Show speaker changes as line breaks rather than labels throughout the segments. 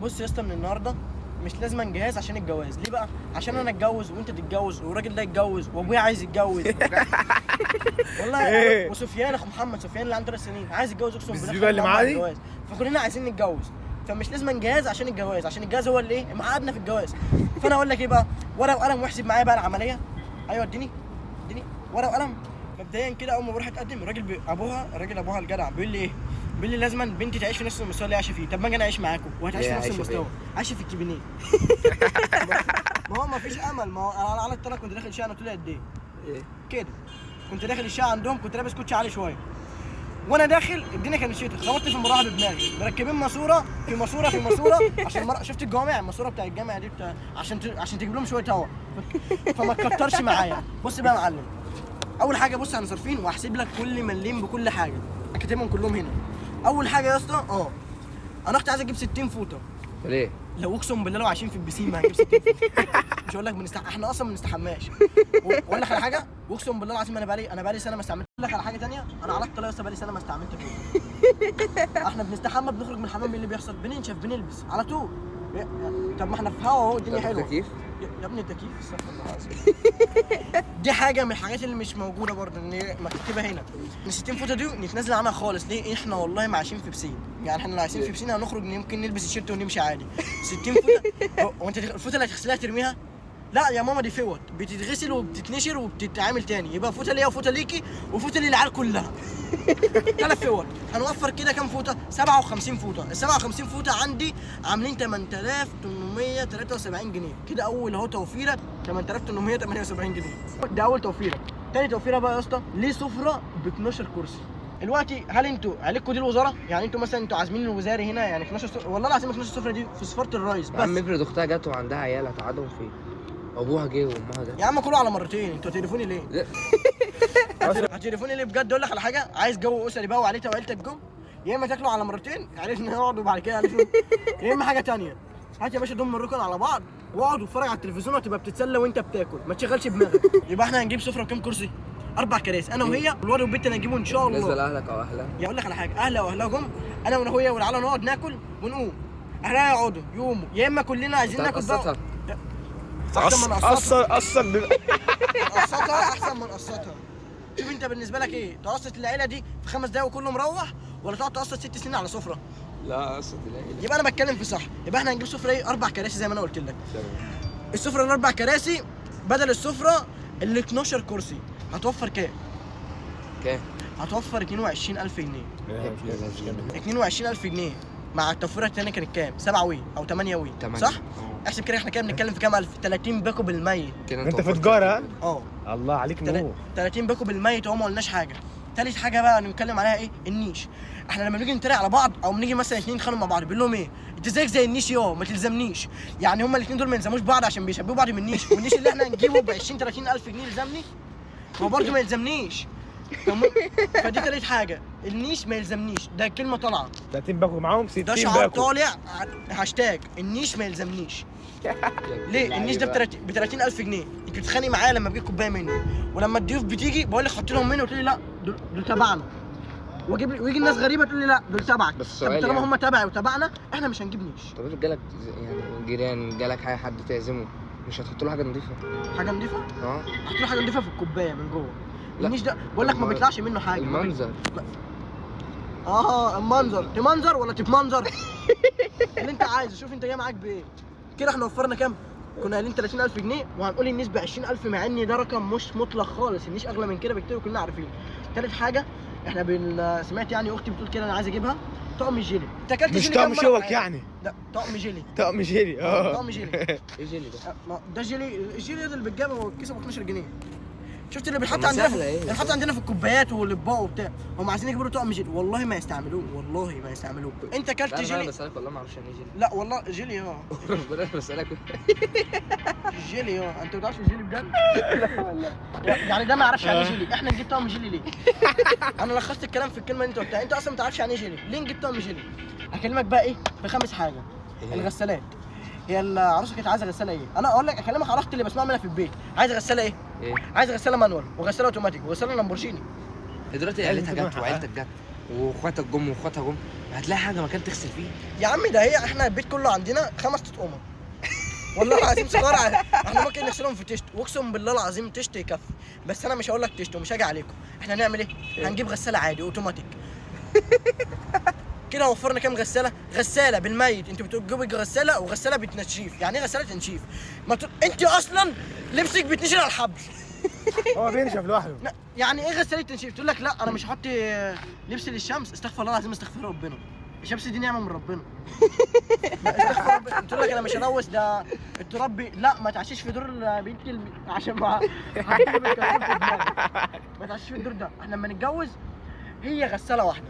بص يا اسطى، من النهارده مش لازم جهاز عشان الجواز. ليه بقى؟ عشان انا اتجوز وانت تتجوز والراجل ده يتجوز وابويا عايز يتجوز. والله وسفيان اخو محمد، سفيان اللي عنده 3 سنين عايز يتجوز، اقسم بالله
اللي معاه دي.
فكلنا عايزين نتجوز، فمش لازم جهاز عشان الجواز، عشان الجواز هو اللي ايه معادنا في الجواز. فانا اقول لك ايه بقى، ورقه وقلم واحسب معايا بقى العمليه. ايوه اديني ورقه وقلم. مبدئيا كده اول ما بروح اتقدم الراجل ابوها الجدع بيقول لي ايه؟ بيقول لي لازم بنتي تعيش في نفس المستوى اللي عايشه فيه. طب ما اجي انا اعيش معاكم وهتعيش في نفس المستوى، عايشه في الكبنيه. ما هو ما فيش امل. ما هو انا على الطلاق كنت داخل الشقه، قلت له قد ايه كده، كنت داخل الشقه عندهم، كنت لابس كوتش عالي شويه، وانا داخل الدنيا كانت شتاء، خبطت في المروحه بدماغي، مركبين ماسوره في ماسوره عشان شفت الجوامع، الماسوره بتاع الجامع دي عشان تجيب لهم شويه هواء، فما تكترش معايا. بص بقى يا معلم، اول حاجه بص انا صارفين وهحسب لك كل مليم بكل حاجه، كاتبهم كلهم هنا. اول حاجه يا اسطى انا اختي عايز اجيب 60 فوطه.
ليه؟
لو اقسم بالله لو عايشين في البسين ما هنجيب 60 فوطه. مش هقول لك احنا اصلا ما بنستحماش. واقول لك على حاجه، واقسم بالله العظيم انا بقالي سنه ما استعملت. اقول لك على حاجه ثانيه، انا على الطلاق لسه بقالي سنه ما استعملت فوطه. احنا بنستحمى، بنخرج من الحمام، اللي بيحصل بننشف، بنلبس على طول. طب ما احنا في هوا اهو، الدنيا حلوه.
التكييف
يا ابني التكييف، استغفر الله العظيم. دي حاجه من الحاجات اللي مش موجوده برضه، ان مكتوبه هنا ان 60 فوطه دي نتنازل عنها خالص. ليه؟ احنا والله ما عايشين في بسين، يعني احنا لو عايشين في بسين هنخرج يمكن نلبس الشيرت ونمشي عادي. 60 فوطه هو انت الفوطه اللي هتغسلها ترميها؟ لا يا ماما، دي فوط بتتغسل وبتتنشر وبتتعامل تاني، يبقى فوطه ليا وفوطه ليكي وفوطه للعيال كلها. 3 فوط. هنوفر كده كام فوطه؟ 57 فوطه. ال 57 فوطه عندي عاملين 8873 جنيه كده. اول اهو توفيره 8878 جنيه، ده اول توفيره. تاني توفيره بقى يا اسطى، ليه سفره ب 12 كرسي دلوقتي؟ هل انتوا عليكم دي الوزاره؟ يعني انتوا مثلا انتوا عازمين الوزاري هنا يعني 12 سفره؟ والله العظيم 12 سفره دي في سفاره الرئيس بس.
يا عم افرض اختها جت وعندها عيال، هتقعدهم فين؟ ابوها جه وامها جت.
يا عم كله على مرتين، انتوا هتقرفوني ليه؟ هتقرفوني ليه بجد؟ اقول لك على حاجه، عايز جو اسري بقى وعيلتها وعيلتك جم، يا اما تاكلوا على مرتين عرفنا نقعد وبعد كده يا اما حاجه ثانيه، هات يا باشا ضم الركن على بعض واقعد واتفرج على التلفزيون وتبقى بتتسلى وانت بتاكل، ما تشغلش دماغك. يبقى احنا هنجيب سفره وكام كرسي؟ 4 كراسي، انا وهي والواد والبنت انا هنجيبه ان شاء الله.
بالنسبه لاهلك او اهلها؟
يا اقول لك على حاجه، اهلها واهلها جم، انا واخويا والعيال نقعد ناكل ونقوم، اهلها يقعدوا يقوموا، يا اما كلنا عايزين ناكل بقى.
قصر
قصتها احسن من قصتها. شوف انت بالنسبه لك ايه، تقسط العيله دي في 5 دقايق وكله مروح، ولا تقعد تقسط 6 سنين على سفره؟
لا قصة العيله.
يبقى انا بتكلم في صح. يبقى احنا هنجيب سفره ايه؟ 4 كراسي زي ما انا قلت لك. السفره ال4 كراسي بدل السفره ال 12 كرسي هتوفر كام؟ هتوفر 22000 جنيه. 22000 جنيه مع التوفيره الثانيه كانت كام؟ 7 وي او 8 وي، صح؟ احسب كده احنا كده بنتكلم في كام الف؟ 30 باكو بالميت.
انت في تجاره؟
اه
الله عليك نور.
30 باكو بالميت وهو ما قلناش حاجه. ثالث حاجه بقى نتكلم عليها ايه؟ النيش. احنا لما بنيجي نتريق على بعض او بنيجي مثلا اثنين يتخانقوا مع بعض بيقول لهم ايه؟ انت زيك زي النيش، ما تلزمنيش. يعني هما الاثنين دول ما يلزموش بعض عشان بيشبهوا بعض من النيش، والنيش اللي احنا هنجيبه ب 20 30 الف جنيه يلزمني، هو برضه ما يلزمنيش. فدي ثالث حاجه، النيش ما يلزمنيش، ده كلمه طالعه.
30 باكو معاهم 60
ده
باكو.
شعار طالع هاشتاج النيش ما يلزمنيش. ليه؟ النيش ده ب 30000 جنيه، انت بتتخانق معايا لما بجيب كوبايه منه، ولما الضيوف بتيجي بقول لك حط لهم منه، وتقول لي لا دول تبعنا، ويجي الناس غريبه تقول لي لا دول تبعك.
بس
طب طالما
يعني
هم تبعي وتبعنا احنا مش هنجيب نيش.
طب افرض جالك يعني جيران، جالك حد تعزمه، مش هتحط له حاجه نظيفه؟
حاجه نظيفه؟
اه
حط له حاجه نظيفه في الكوبايه من جوه. النيش ده بقول لك ما بيطلعش منه حاجه.
المنظر.
المنظر، تمنظر ولا تتمنظر؟ اللي انت عايزه. شوف انت جاي معاك بايه. كده احنا وفرنا كام؟ كنا قايلين 30000 جنيه وهنقول النيش ب 20000، مع ان ده رقم مش مطلق خالص، النيش اغلى من كده بكتير وكلنا عارفين. ثالث حاجه احنا سمعت يعني اختي بتقول كده انا عايز اجيبها طقم الجيلي. انت اكلت
مش
جيلي
طقم
كام مرة؟
شوك يعني؟
لا طقم جيلي.
طقم جيلي.
طقم جيلي.
ايه جيلي ده؟
ده جيلي، الجيلي ده اللي بيتجاب والكيس ب 12 جنيه. شفت اللي بيتحط عندنا اللي بيتحط عندنا في الكوبايات والاطباق وبتاع، هم عايزين يجيبوا له طقم جيلي، والله ما يستعملوه، والله ما يستعملوه. انت اكلت جيلي؟
انا بسالك والله ما اعرفش يعني ايه جيلي.
لا والله جيلي
ربنا انا بسالك.
جيلي انت ما تعرفش الجيلي بجد؟ لا والله يعني ده ما يعرفش يعني ايه جيلي. احنا نجيب طقم جيلي ليه؟ انا لخصت الكلام في الكلمه اللي انت قلتها، انت اصلا ما تعرفش يعني ايه جيلي، ليه نجيب طقم جيلي؟ هكلمك بقى ايه في 5 حاجه. الغسالات، هي العروسه كانت عايزه غساله ايه؟ انا اقول لك اكلمك على اختي اللي بسمعها منها في البيت، عايزه غساله ايه؟ عايزه غساله مانوال وغساله اوتوماتيك وغساله لامبورجيني.
دلوقتي عيلتها جت وعيلتك جت، واخواتك جم واخواتها جم، هتلاقي حاجه مكان تغسل فيه.
يا عم ده هي احنا البيت كله عندنا 5 تطقمه والله العظيم صغار احنا ممكن نغسلهم في تشت، واقسم بالله العظيم تشت يكفي. بس انا مش هقول لك تشت ومش هاجي عليكم. احنا هنعمل ايه؟ هنجيب غساله عادي اوتوماتيك كده وفرنا كام غساله؟ غساله بالميت. انتوا بتجيبوا غساله وغساله بتنشيف. يعني ايه غساله تنشيف؟ انت اصلا لبسك بيتنشر على الحبل
هو بينشف لوحده.
يعني ايه غساله تنشيف؟ تقول لك لا انا مش هحط لبس للشمس. استغفر الله العظيم، استغفر ربنا. الشمس دي نعمه من ربنا استغفر ربنا. تقول لك انا مش هلوث ده التراب لا ما تعشيش في دور بنت عشان ما ما تعشيش في الدور ده. احنا لما نتجوز هي غساله واحده.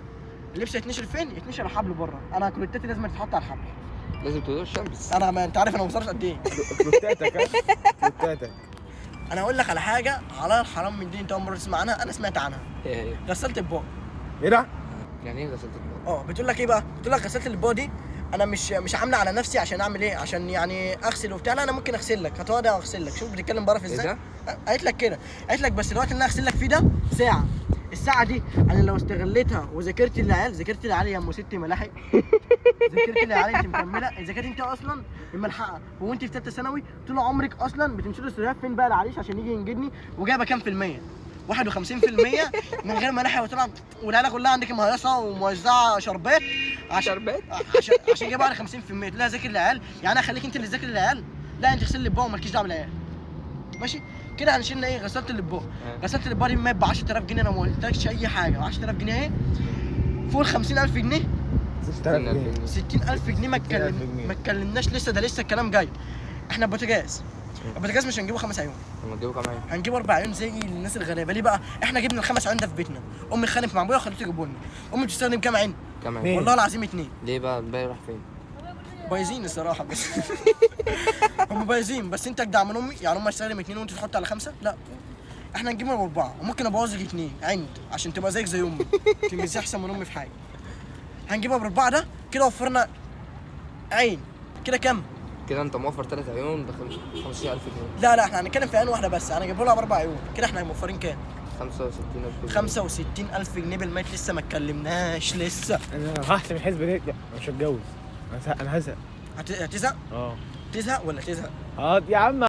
اللبس يتنشر فين؟ يتنشر على الحبل بره. انا كلوتاتي لازم تتحط على الحبل.
لازم تدور الشمس.
انا ما انت عارف انا ما بصرفش قد ايه.
كلوتاتك كلوتاتك.
انا اقول لك على حاجه على الحرام من دي، انت اول مره تسمع عنها. انا سمعت عنها.
ايه
غساله الاطباق.
ايه ده؟
يعني ايه غسالة اطباق؟
بتقول لك ايه بقى؟ بتقول لك غساله الاطباق دي انا مش عامله على نفسي عشان اعمل ايه؟ عشان يعني اغسل وبتاع. لا انا ممكن اغسل لك، هتقعد اغسل لك. شوف بتتكلم بعرف ازاي.
إيه
قالت لك كده، قالت لك بس الوقت اللي انا اغسل لك فيه ده ساعه. الساعه دي انا لو استغلتها وذاكرت العيال، ذاكرت العيال يا ام ست ملاحق ذاكرت العيال. انت مكمله ذاكرت انت اصلا الملحقه وانت في ثالثه ثانوي. طول عمرك اصلا بتمشي له استوديوهات فين بقى العريش عشان يجي ينجدني، وجايبه كام في الميه؟ 51% من غير ملاحق. وطلع والعيله كلها عندك مهيصه وموزعه شربات
شربات؟
عشان جايبه على 50%. تقول لها ذاكر العيال. يعني انا اخليك انت اللي تذاكر العيال؟ لا انت اغسل لي الاطباق ومالكيش دعوه بالعيال. ماشي كده هنشيلنا ايه؟ غساله الاطباق. غساله الاطباق دي ب 10000 جنيه. انا ما قلتلكش اي حاجه. 10000 جنيه ايه؟ فوق ال 50000 جنيه 60000 جنيه. ما اتكلمناش لسه، ده لسه الكلام جاي. احنا البوتاجاز مش هنجيبه 5 عيون،
لما تجيبوا كام عين؟
هنجيبه 4 عيون زي الناس الغلابه. ليه بقى؟ احنا جبنا ال5 عيون ده في بيتنا. امي اتخانقت مع ابويا وخليته يجيبوا لنا. امي بتستخدم كام عين؟
كام عين؟
والله العظيم 2.
ليه بقى الباقي راح فين؟
بايظين الصراحه بس هم بايظين. بس انت اجدع من امي. يعني امي تستخدم 2 وانت تحط على 5؟ لا احنا نجيبهم 4 وممكن ابوظ لك 2 عند عشان تبقى زيك زي امي. تبقى احسن من امي في حاجه. هنجيبها ب4 ده كده وفرنا عين. كده كام؟
كده انت موفر 3 عيون ب 50000 جنيه.
لا احنا هنتكلم في عين واحده بس. انا جايبه لها ب4 عيون. كده احنا موفرين كام؟
65000 جنيه.
65000 جنيه بالميت. لسه ما اتكلمناش لسه.
انا هحسم الحسبه دي. مش هتجوز. انا هزهق.
هتزهق؟
اه
تزهق ولا تزهق؟
يا عم